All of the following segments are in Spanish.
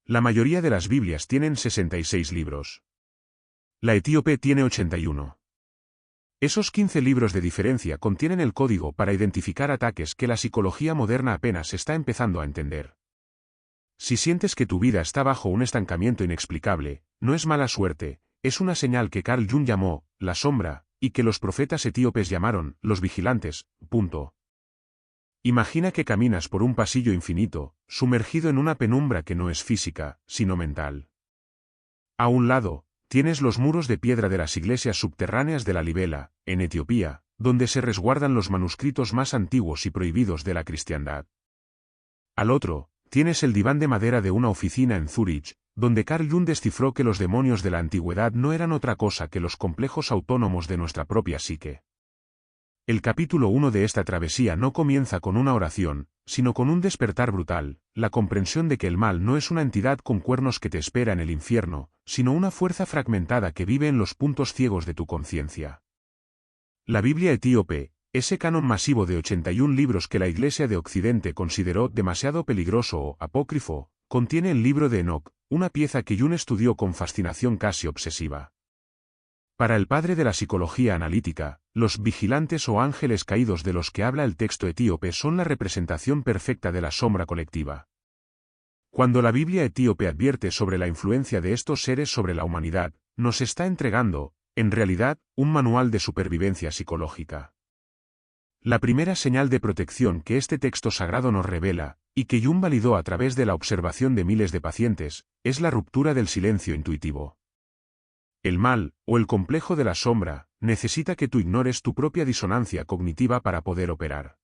La mayoría de las Biblias tienen 66 libros. La etíope tiene 81. Esos 15 libros de diferencia contienen el código para identificar ataques que la psicología moderna apenas está empezando a entender. Si sientes que tu vida está bajo un estancamiento inexplicable, no es mala suerte, es una señal que Carl Jung llamó la sombra, y que los profetas etíopes llamaron los vigilantes. Imagina que caminas por un pasillo infinito, sumergido en una penumbra que no es física, sino mental. A un lado, tienes los muros de piedra de las iglesias subterráneas de la Libela, en Etiopía, donde se resguardan los manuscritos más antiguos y prohibidos de la cristiandad. Al otro, tienes el diván de madera de una oficina en Zúrich, donde Carl Jung descifró que los demonios de la antigüedad no eran otra cosa que los complejos autónomos de nuestra propia psique. El capítulo 1 de esta travesía no comienza con una oración, sino con un despertar brutal, la comprensión de que el mal no es una entidad con cuernos que te espera en el infierno, sino una fuerza fragmentada que vive en los puntos ciegos de tu conciencia. La Biblia etíope, ese canon masivo de 81 libros que la Iglesia de Occidente consideró demasiado peligroso o apócrifo, contiene el libro de Enoch, una pieza que Jung estudió con fascinación casi obsesiva. Para el padre de la psicología analítica, los vigilantes o ángeles caídos de los que habla el texto etíope son la representación perfecta de la sombra colectiva. Cuando la Biblia etíope advierte sobre la influencia de estos seres sobre la humanidad, nos está entregando, en realidad, un manual de supervivencia psicológica. La primera señal de protección que este texto sagrado nos revela, y que Jung validó a través de la observación de miles de pacientes, es la ruptura del silencio intuitivo. El mal, o el complejo de la sombra, necesita que tú ignores tu propia disonancia cognitiva para poder operar.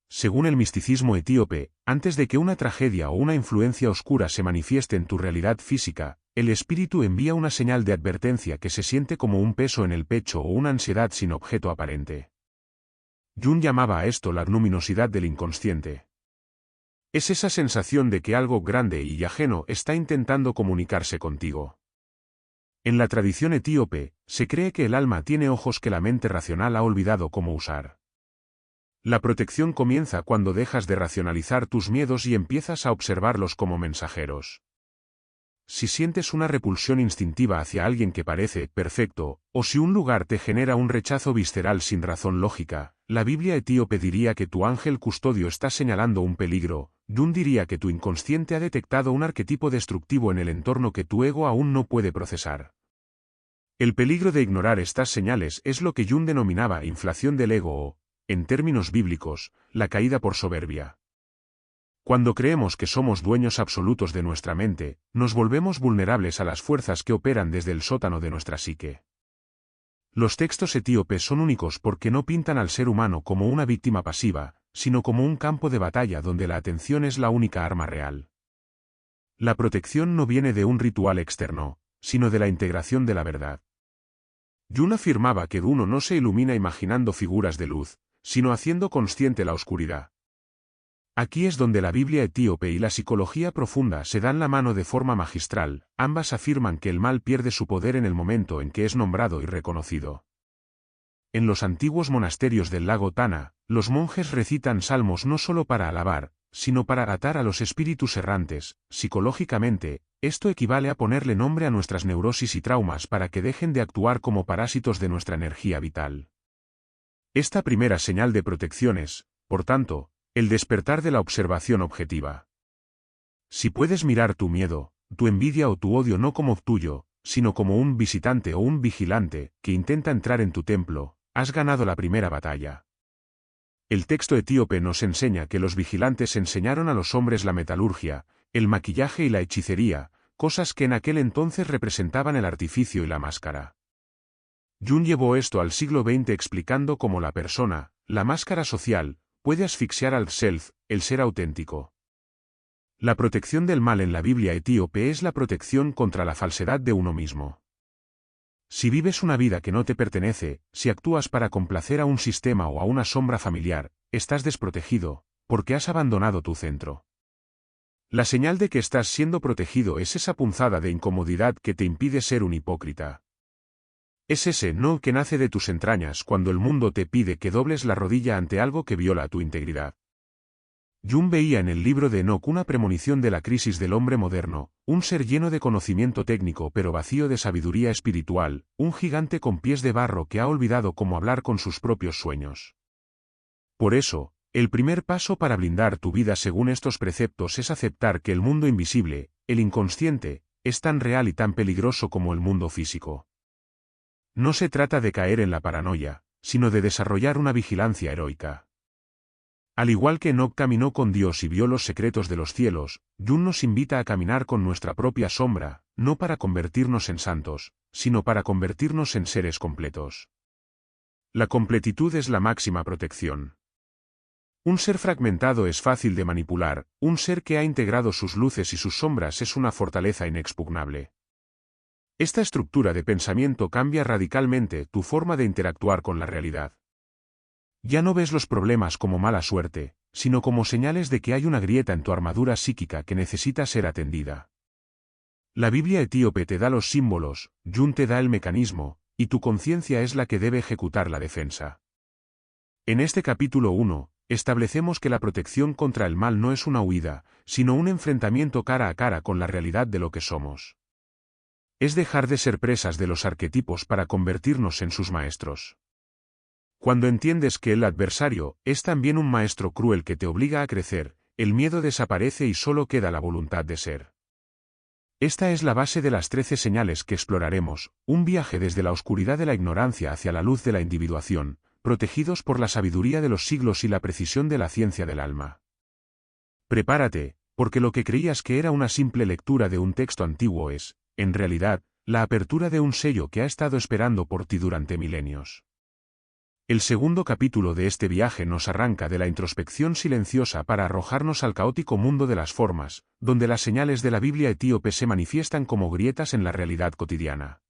Según el misticismo etíope, antes de que una tragedia o una influencia oscura se manifieste en tu realidad física, el espíritu envía una señal de advertencia que se siente como un peso en el pecho o una ansiedad sin objeto aparente. Jung llamaba a esto la luminosidad del inconsciente. Es esa sensación de que algo grande y ajeno está intentando comunicarse contigo. En la tradición etíope, se cree que el alma tiene ojos que la mente racional ha olvidado cómo usar. La protección comienza cuando dejas de racionalizar tus miedos y empiezas a observarlos como mensajeros. Si sientes una repulsión instintiva hacia alguien que parece perfecto, o si un lugar te genera un rechazo visceral sin razón lógica, la Biblia etíope diría que tu ángel custodio está señalando un peligro. Jung diría que tu inconsciente ha detectado un arquetipo destructivo en el entorno que tu ego aún no puede procesar. El peligro de ignorar estas señales es lo que Jung denominaba inflación del ego o, en términos bíblicos, la caída por soberbia. Cuando creemos que somos dueños absolutos de nuestra mente, nos volvemos vulnerables a las fuerzas que operan desde el sótano de nuestra psique. Los textos etíopes son únicos porque no pintan al ser humano como una víctima pasiva, sino como un campo de batalla donde la atención es la única arma real. La protección no viene de un ritual externo, sino de la integración de la verdad. Jung afirmaba que uno no se ilumina imaginando figuras de luz, sino haciendo consciente la oscuridad. Aquí es donde la Biblia etíope y la psicología profunda se dan la mano de forma magistral. Ambas afirman que el mal pierde su poder en el momento en que es nombrado y reconocido. En los antiguos monasterios del lago Tana, los monjes recitan salmos no solo para alabar, sino para atar a los espíritus errantes. Psicológicamente, esto equivale a ponerle nombre a nuestras neurosis y traumas para que dejen de actuar como parásitos de nuestra energía vital. Esta primera señal de protección es, por tanto, el despertar de la observación objetiva. Si puedes mirar tu miedo, tu envidia o tu odio no como tuyo, sino como un visitante o un vigilante que intenta entrar en tu templo, has ganado la primera batalla. El texto etíope nos enseña que los vigilantes enseñaron a los hombres la metalurgia, el maquillaje y la hechicería, cosas que en aquel entonces representaban el artificio y la máscara. Jung llevó esto al siglo XX explicando cómo la persona, la máscara social, puede asfixiar al self, el ser auténtico. La protección del mal en la Biblia etíope es la protección contra la falsedad de uno mismo. Si vives una vida que no te pertenece, si actúas para complacer a un sistema o a una sombra familiar, estás desprotegido, porque has abandonado tu centro. La señal de que estás siendo protegido es esa punzada de incomodidad que te impide ser un hipócrita. Es ese no que nace de tus entrañas cuando el mundo te pide que dobles la rodilla ante algo que viola tu integridad. Jung veía en el libro de Enoch una premonición de la crisis del hombre moderno, un ser lleno de conocimiento técnico pero vacío de sabiduría espiritual, un gigante con pies de barro que ha olvidado cómo hablar con sus propios sueños. Por eso, el primer paso para blindar tu vida según estos preceptos es aceptar que el mundo invisible, el inconsciente, es tan real y tan peligroso como el mundo físico. No se trata de caer en la paranoia, sino de desarrollar una vigilancia heroica. Al igual que Enoch caminó con Dios y vio los secretos de los cielos, Jung nos invita a caminar con nuestra propia sombra, no para convertirnos en santos, sino para convertirnos en seres completos. La completitud es la máxima protección. Un ser fragmentado es fácil de manipular, un ser que ha integrado sus luces y sus sombras es una fortaleza inexpugnable. Esta estructura de pensamiento cambia radicalmente tu forma de interactuar con la realidad. Ya no ves los problemas como mala suerte, sino como señales de que hay una grieta en tu armadura psíquica que necesita ser atendida. La Biblia etíope te da los símbolos, Jung te da el mecanismo, y tu conciencia es la que debe ejecutar la defensa. En este capítulo 1, establecemos que la protección contra el mal no es una huida, sino un enfrentamiento cara a cara con la realidad de lo que somos. Es dejar de ser presas de los arquetipos para convertirnos en sus maestros. Cuando entiendes que el adversario es también un maestro cruel que te obliga a crecer, el miedo desaparece y solo queda la voluntad de ser. Esta es la base de las 13 señales que exploraremos, un viaje desde la oscuridad de la ignorancia hacia la luz de la individuación, protegidos por la sabiduría de los siglos y la precisión de la ciencia del alma. Prepárate, porque lo que creías que era una simple lectura de un texto antiguo es, en realidad, la apertura de un sello que ha estado esperando por ti durante milenios. El segundo capítulo de este viaje nos arranca de la introspección silenciosa para arrojarnos al caótico mundo de las formas, donde las señales de la Biblia etíope se manifiestan como grietas en la realidad cotidiana.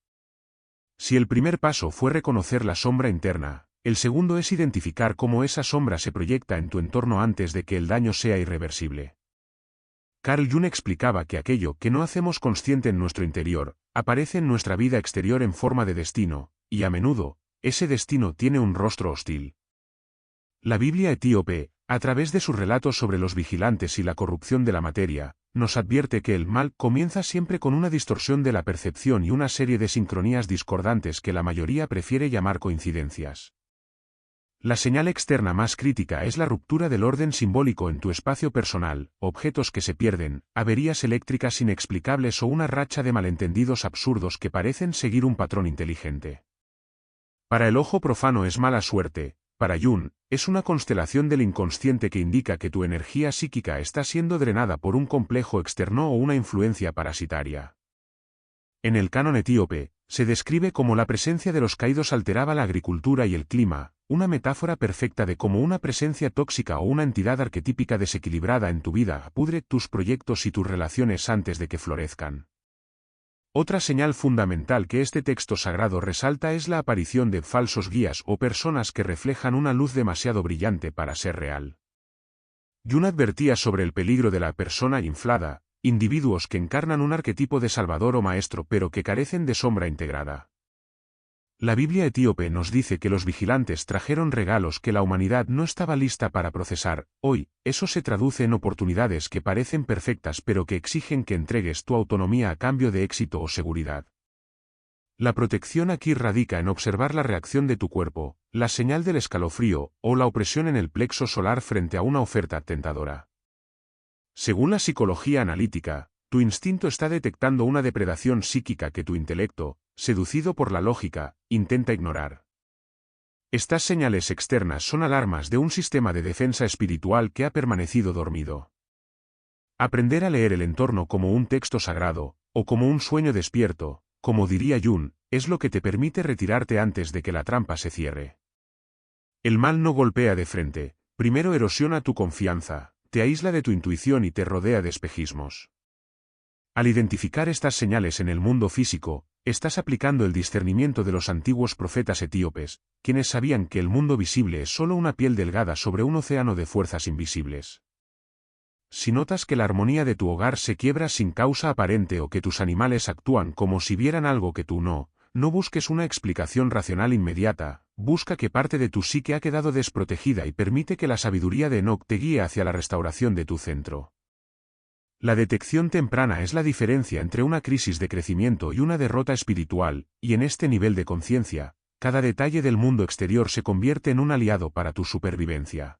Si el primer paso fue reconocer la sombra interna, el segundo es identificar cómo esa sombra se proyecta en tu entorno antes de que el daño sea irreversible. Carl Jung explicaba que aquello que no hacemos consciente en nuestro interior, aparece en nuestra vida exterior en forma de destino, y a menudo, ese destino tiene un rostro hostil. La Biblia etíope, a través de sus relatos sobre los vigilantes y la corrupción de la materia, nos advierte que el mal comienza siempre con una distorsión de la percepción y una serie de sincronías discordantes que la mayoría prefiere llamar coincidencias. La señal externa más crítica es la ruptura del orden simbólico en tu espacio personal, objetos que se pierden, averías eléctricas inexplicables o una racha de malentendidos absurdos que parecen seguir un patrón inteligente. Para el ojo profano es mala suerte, para Jung, es una constelación del inconsciente que indica que tu energía psíquica está siendo drenada por un complejo externo o una influencia parasitaria. En el canon etíope, se describe cómo la presencia de los caídos alteraba la agricultura y el clima, una metáfora perfecta de cómo una presencia tóxica o una entidad arquetípica desequilibrada en tu vida pudre tus proyectos y tus relaciones antes de que florezcan. Otra señal fundamental que este texto sagrado resalta es la aparición de falsos guías o personas que reflejan una luz demasiado brillante para ser real. Jung advertía sobre el peligro de la persona inflada, individuos que encarnan un arquetipo de salvador o maestro pero que carecen de sombra integrada. La Biblia etíope nos dice que los vigilantes trajeron regalos que la humanidad no estaba lista para procesar. Hoy, eso se traduce en oportunidades que parecen perfectas pero que exigen que entregues tu autonomía a cambio de éxito o seguridad. La protección aquí radica en observar la reacción de tu cuerpo, la señal del escalofrío, o la opresión en el plexo solar frente a una oferta tentadora. Según la psicología analítica, tu instinto está detectando una depredación psíquica que tu intelecto, seducido por la lógica, intenta ignorar. Estas señales externas son alarmas de un sistema de defensa espiritual que ha permanecido dormido. Aprender a leer el entorno como un texto sagrado, o como un sueño despierto, como diría Jung, es lo que te permite retirarte antes de que la trampa se cierre. El mal no golpea de frente, primero erosiona tu confianza, te aísla de tu intuición y te rodea de espejismos. Al identificar estas señales en el mundo físico, estás aplicando el discernimiento de los antiguos profetas etíopes, quienes sabían que el mundo visible es solo una piel delgada sobre un océano de fuerzas invisibles. Si notas que la armonía de tu hogar se quiebra sin causa aparente o que tus animales actúan como si vieran algo que tú no busques una explicación racional inmediata, busca que parte de tu psique ha quedado desprotegida y permite que la sabiduría de Enoc te guíe hacia la restauración de tu centro. La detección temprana es la diferencia entre una crisis de crecimiento y una derrota espiritual, y en este nivel de conciencia, cada detalle del mundo exterior se convierte en un aliado para tu supervivencia.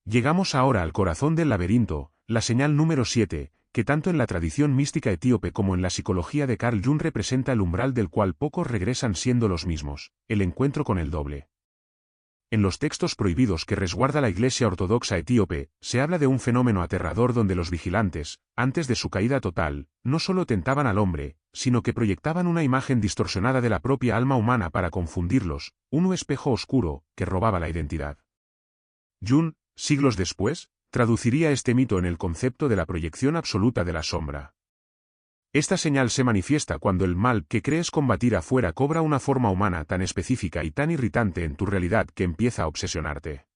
Llegamos ahora al corazón del laberinto, la señal número 7, que tanto en la tradición mística etíope como en la psicología de Carl Jung representa el umbral del cual pocos regresan siendo los mismos, el encuentro con el doble. En los textos prohibidos que resguarda la Iglesia Ortodoxa etíope, se habla de un fenómeno aterrador donde los vigilantes, antes de su caída total, no solo tentaban al hombre, sino que proyectaban una imagen distorsionada de la propia alma humana para confundirlos, un espejo oscuro, que robaba la identidad. Jung, siglos después, traduciría este mito en el concepto de la proyección absoluta de la sombra. Esta señal se manifiesta cuando el mal que crees combatir afuera cobra una forma humana tan específica y tan irritante en tu realidad que empieza a obsesionarte.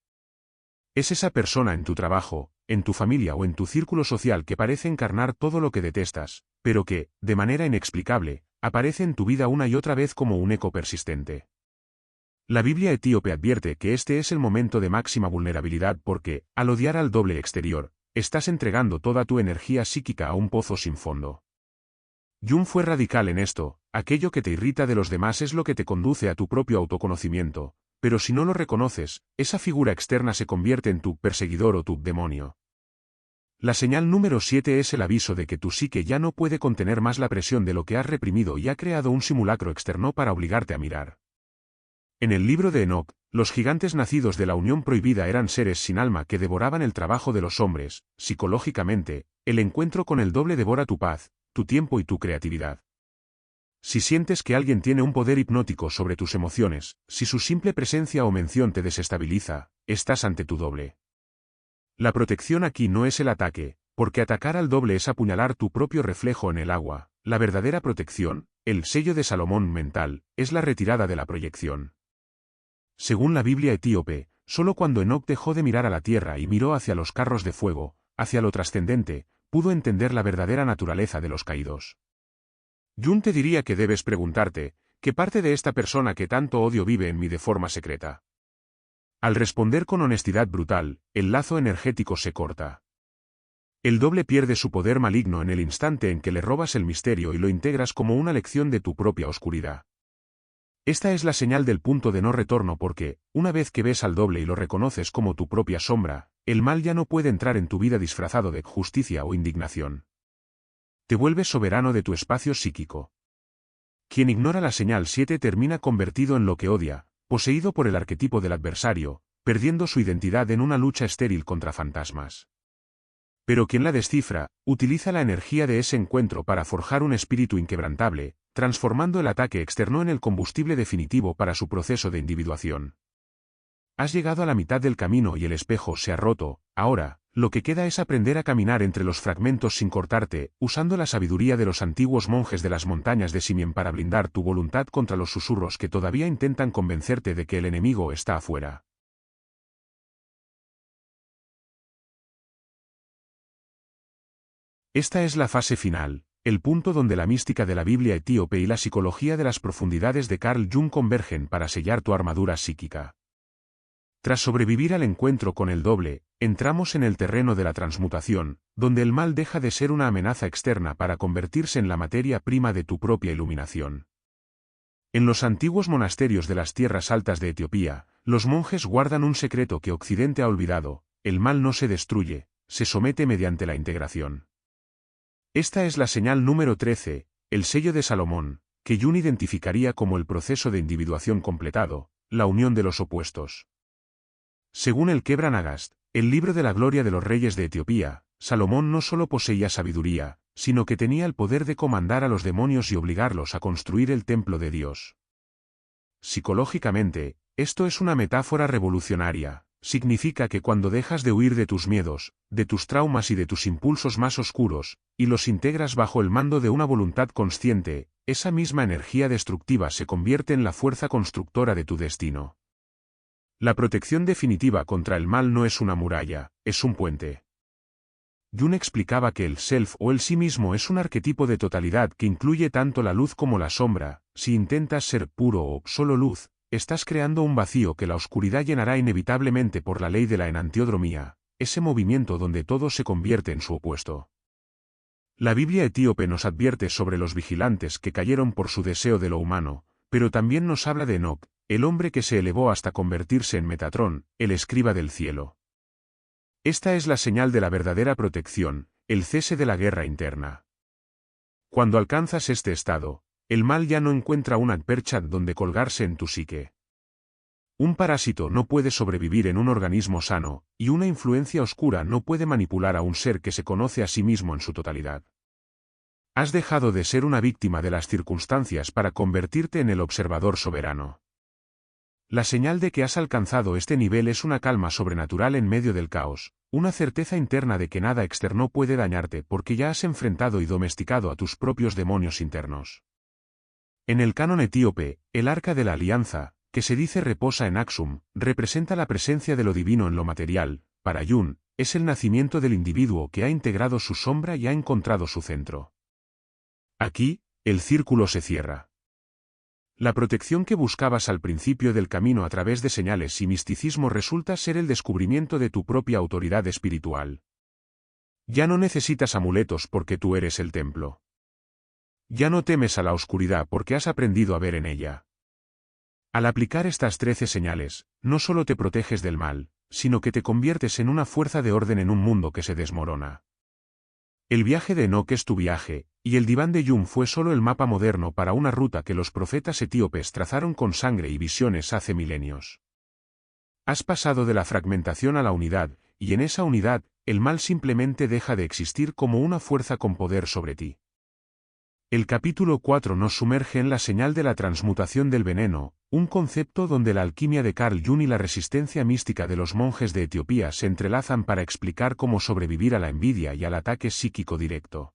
Es esa persona en tu trabajo, en tu familia o en tu círculo social que parece encarnar todo lo que detestas, pero que, de manera inexplicable, aparece en tu vida una y otra vez como un eco persistente. La Biblia etíope advierte que este es el momento de máxima vulnerabilidad porque, al odiar al doble exterior, estás entregando toda tu energía psíquica a un pozo sin fondo. Jung fue radical en esto: aquello que te irrita de los demás es lo que te conduce a tu propio autoconocimiento, pero si no lo reconoces, esa figura externa se convierte en tu perseguidor o tu demonio. La señal número 7 es el aviso de que tu psique ya no puede contener más la presión de lo que has reprimido y ha creado un simulacro externo para obligarte a mirar. En el libro de Enoc, los gigantes nacidos de la unión prohibida eran seres sin alma que devoraban el trabajo de los hombres. Psicológicamente, el encuentro con el doble devora tu paz, tu tiempo y tu creatividad. Si sientes que alguien tiene un poder hipnótico sobre tus emociones, si su simple presencia o mención te desestabiliza, estás ante tu doble. La protección aquí no es el ataque, porque atacar al doble es apuñalar tu propio reflejo en el agua. La verdadera protección, el sello de Salomón mental, es la retirada de la proyección. Según la Biblia etíope, solo cuando Enoc dejó de mirar a la tierra y miró hacia los carros de fuego, hacia lo trascendente, pudo entender la verdadera naturaleza de los caídos. Jung te diría que debes preguntarte, ¿qué parte de esta persona que tanto odio vive en mí de forma secreta? Al responder con honestidad brutal, el lazo energético se corta. El doble pierde su poder maligno en el instante en que le robas el misterio y lo integras como una lección de tu propia oscuridad. Esta es la señal del punto de no retorno porque, una vez que ves al doble y lo reconoces como tu propia sombra, el mal ya no puede entrar en tu vida disfrazado de justicia o indignación. Te vuelves soberano de tu espacio psíquico. Quien ignora la señal 7 termina convertido en lo que odia, poseído por el arquetipo del adversario, perdiendo su identidad en una lucha estéril contra fantasmas. Pero quien la descifra, utiliza la energía de ese encuentro para forjar un espíritu inquebrantable, transformando el ataque externo en el combustible definitivo para su proceso de individuación. Has llegado a la mitad del camino y el espejo se ha roto. Ahora, lo que queda es aprender a caminar entre los fragmentos sin cortarte, usando la sabiduría de los antiguos monjes de las montañas de Simien para blindar tu voluntad contra los susurros que todavía intentan convencerte de que el enemigo está afuera. Esta es la fase final, el punto donde la mística de la Biblia etíope y la psicología de las profundidades de Carl Jung convergen para sellar tu armadura psíquica. Tras sobrevivir al encuentro con el doble, entramos en el terreno de la transmutación, donde el mal deja de ser una amenaza externa para convertirse en la materia prima de tu propia iluminación. En los antiguos monasterios de las tierras altas de Etiopía, los monjes guardan un secreto que Occidente ha olvidado: el mal no se destruye, se somete mediante la integración. Esta es la señal número 13, el sello de Salomón, que Jung identificaría como el proceso de individuación completado, la unión de los opuestos. Según el Kebra Nagast, el libro de la gloria de los reyes de Etiopía, Salomón no solo poseía sabiduría, sino que tenía el poder de comandar a los demonios y obligarlos a construir el templo de Dios. Psicológicamente, esto es una metáfora revolucionaria. Significa que cuando dejas de huir de tus miedos, de tus traumas y de tus impulsos más oscuros, y los integras bajo el mando de una voluntad consciente, esa misma energía destructiva se convierte en la fuerza constructora de tu destino. La protección definitiva contra el mal no es una muralla, es un puente. Jung explicaba que el self o el sí mismo es un arquetipo de totalidad que incluye tanto la luz como la sombra. Si intentas ser puro o solo luz, estás creando un vacío que la oscuridad llenará inevitablemente por la ley de la enantiodromía, ese movimiento donde todo se convierte en su opuesto. La Biblia etíope nos advierte sobre los vigilantes que cayeron por su deseo de lo humano, pero también nos habla de Enoc, el hombre que se elevó hasta convertirse en Metatrón, el escriba del cielo. Esta es la señal de la verdadera protección, el cese de la guerra interna. Cuando alcanzas este estado, el mal ya no encuentra una percha donde colgarse en tu psique. Un parásito no puede sobrevivir en un organismo sano, y una influencia oscura no puede manipular a un ser que se conoce a sí mismo en su totalidad. Has dejado de ser una víctima de las circunstancias para convertirte en el observador soberano. La señal de que has alcanzado este nivel es una calma sobrenatural en medio del caos, una certeza interna de que nada externo puede dañarte porque ya has enfrentado y domesticado a tus propios demonios internos. En el canon etíope, el Arca de la Alianza, que se dice reposa en Aksum, representa la presencia de lo divino en lo material. Para Jung, es el nacimiento del individuo que ha integrado su sombra y ha encontrado su centro. Aquí, el círculo se cierra. La protección que buscabas al principio del camino a través de señales y misticismo resulta ser el descubrimiento de tu propia autoridad espiritual. Ya no necesitas amuletos porque tú eres el templo. Ya no temes a la oscuridad porque has aprendido a ver en ella. Al aplicar estas 13 señales, no solo te proteges del mal, sino que te conviertes en una fuerza de orden en un mundo que se desmorona. El viaje de Enoc es tu viaje, y el diván de Jung fue solo el mapa moderno para una ruta que los profetas etíopes trazaron con sangre y visiones hace milenios. Has pasado de la fragmentación a la unidad, y en esa unidad, el mal simplemente deja de existir como una fuerza con poder sobre ti. El capítulo 4 nos sumerge en la señal de la transmutación del veneno, un concepto donde la alquimia de Carl Jung y la resistencia mística de los monjes de Etiopía se entrelazan para explicar cómo sobrevivir a la envidia y al ataque psíquico directo.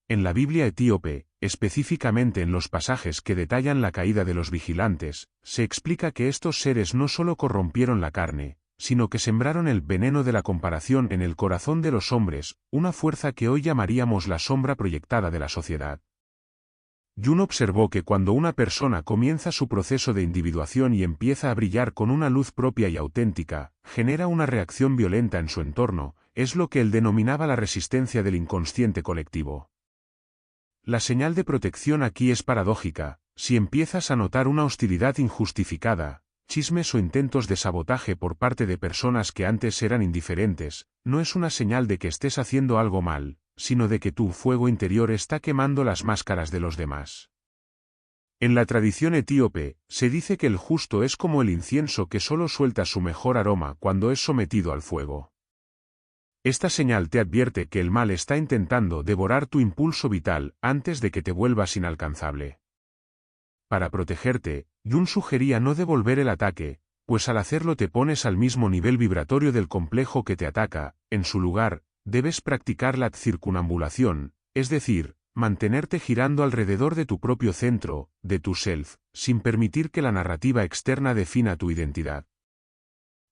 En la Biblia etíope, específicamente en los pasajes que detallan la caída de los vigilantes, se explica que estos seres no solo corrompieron la carne, sino que sembraron el veneno de la comparación en el corazón de los hombres, una fuerza que hoy llamaríamos la sombra proyectada de la sociedad. Jung observó que cuando una persona comienza su proceso de individuación y empieza a brillar con una luz propia y auténtica, genera una reacción violenta en su entorno, es lo que él denominaba la resistencia del inconsciente colectivo. La señal de protección aquí es paradójica: si empiezas a notar una hostilidad injustificada, chismes o intentos de sabotaje por parte de personas que antes eran indiferentes, no es una señal de que estés haciendo algo mal, sino de que tu fuego interior está quemando las máscaras de los demás. En la tradición etíope, se dice que el justo es como el incienso que solo suelta su mejor aroma cuando es sometido al fuego. Esta señal te advierte que el mal está intentando devorar tu impulso vital antes de que te vuelvas inalcanzable. Para protegerte, Jung sugería no devolver el ataque, pues al hacerlo te pones al mismo nivel vibratorio del complejo que te ataca. En su lugar, debes practicar la circunambulación, es decir, mantenerte girando alrededor de tu propio centro, de tu self, sin permitir que la narrativa externa defina tu identidad.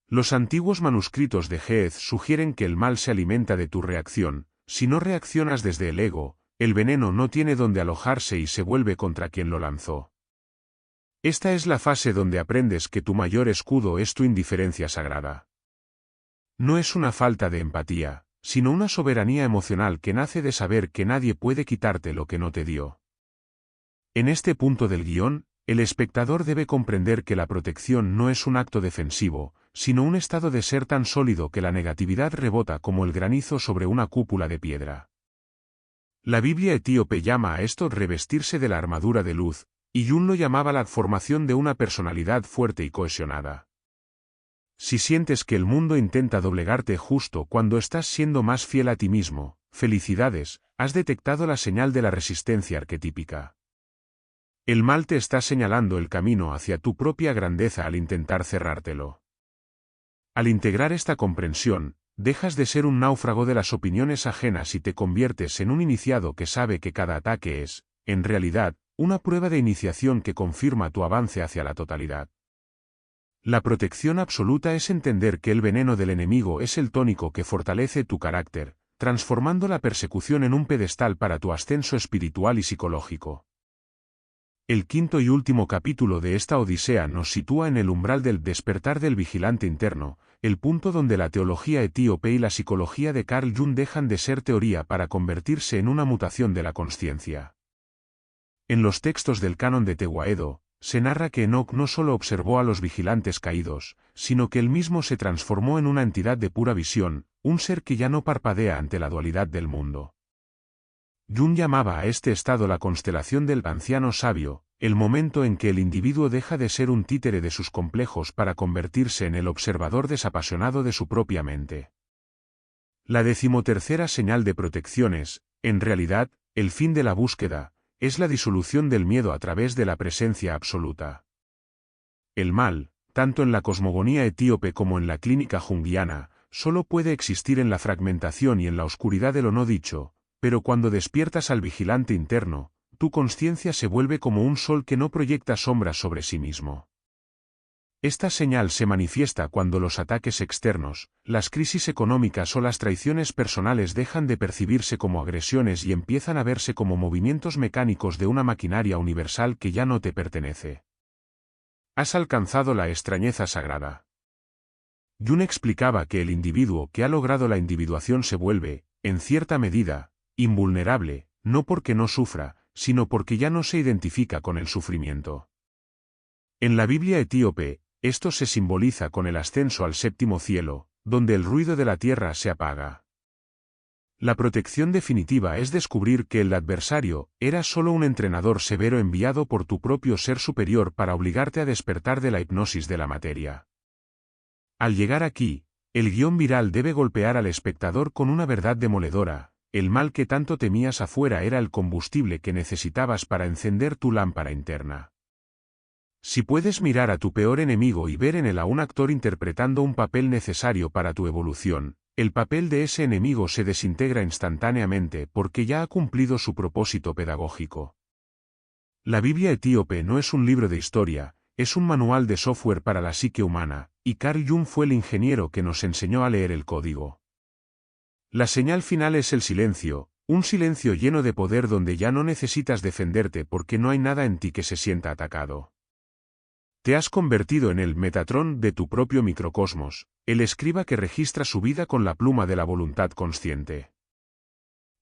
Los antiguos manuscritos de Goethe sugieren que el mal se alimenta de tu reacción. Si no reaccionas desde el ego, el veneno no tiene donde alojarse y se vuelve contra quien lo lanzó. Esta es la fase donde aprendes que tu mayor escudo es tu indiferencia sagrada. No es una falta de empatía, sino una soberanía emocional que nace de saber que nadie puede quitarte lo que no te dio. En este punto del guión, el espectador debe comprender que la protección no es un acto defensivo, sino un estado de ser tan sólido que la negatividad rebota como el granizo sobre una cúpula de piedra. La Biblia etíope llama a esto revestirse de la armadura de luz, y Jung lo llamaba la formación de una personalidad fuerte y cohesionada. Si sientes que el mundo intenta doblegarte justo cuando estás siendo más fiel a ti mismo, felicidades, has detectado la señal de la resistencia arquetípica. El mal te está señalando el camino hacia tu propia grandeza al intentar cerrártelo. Al integrar esta comprensión, dejas de ser un náufrago de las opiniones ajenas y te conviertes en un iniciado que sabe que cada ataque es, en realidad, una prueba de iniciación que confirma tu avance hacia la totalidad. La protección absoluta es entender que el veneno del enemigo es el tónico que fortalece tu carácter, transformando la persecución en un pedestal para tu ascenso espiritual y psicológico. El quinto y último capítulo de esta Odisea nos sitúa en el umbral del despertar del vigilante interno, el punto donde la teología etíope y la psicología de Carl Jung dejan de ser teoría para convertirse en una mutación de la consciencia. En los textos del canon de Tewahedo, se narra que Enoch no solo observó a los vigilantes caídos, sino que él mismo se transformó en una entidad de pura visión, un ser que ya no parpadea ante la dualidad del mundo. Jung llamaba a este estado la constelación del anciano sabio, el momento en que el individuo deja de ser un títere de sus complejos para convertirse en el observador desapasionado de su propia mente. La 13ª señal de protección es, en realidad, el fin de la búsqueda, es la disolución del miedo a través de la presencia absoluta. El mal, tanto en la cosmogonía etíope como en la clínica junguiana, solo puede existir en la fragmentación y en la oscuridad de lo no dicho, pero cuando despiertas al vigilante interno, tu consciencia se vuelve como un sol que no proyecta sombras sobre sí mismo. Esta señal se manifiesta cuando los ataques externos, las crisis económicas o las traiciones personales dejan de percibirse como agresiones y empiezan a verse como movimientos mecánicos de una maquinaria universal que ya no te pertenece. Has alcanzado la extrañeza sagrada. Jung explicaba que el individuo que ha logrado la individuación se vuelve, en cierta medida, invulnerable, no porque no sufra, sino porque ya no se identifica con el sufrimiento. En la Biblia etíope, esto se simboliza con el ascenso al séptimo cielo, donde el ruido de la tierra se apaga. La protección definitiva es descubrir que el adversario era solo un entrenador severo enviado por tu propio ser superior para obligarte a despertar de la hipnosis de la materia. Al llegar aquí, el guión viral debe golpear al espectador con una verdad demoledora: el mal que tanto temías afuera era el combustible que necesitabas para encender tu lámpara interna. Si puedes mirar a tu peor enemigo y ver en él a un actor interpretando un papel necesario para tu evolución, el papel de ese enemigo se desintegra instantáneamente porque ya ha cumplido su propósito pedagógico. La Biblia etíope no es un libro de historia, es un manual de software para la psique humana, y Carl Jung fue el ingeniero que nos enseñó a leer el código. La señal final es el silencio, un silencio lleno de poder donde ya no necesitas defenderte porque no hay nada en ti que se sienta atacado. Te has convertido en el Metatrón de tu propio microcosmos, el escriba que registra su vida con la pluma de la voluntad consciente.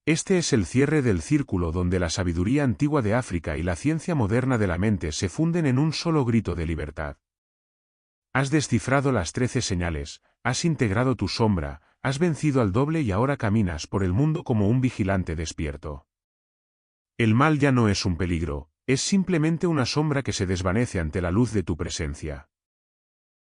Este es el cierre del círculo donde la sabiduría antigua de África y la ciencia moderna de la mente se funden en un solo grito de libertad. Has descifrado las 13 señales, has integrado tu sombra, has vencido al doble y ahora caminas por el mundo como un vigilante despierto. El mal ya no es un peligro, es simplemente una sombra que se desvanece ante la luz de tu presencia.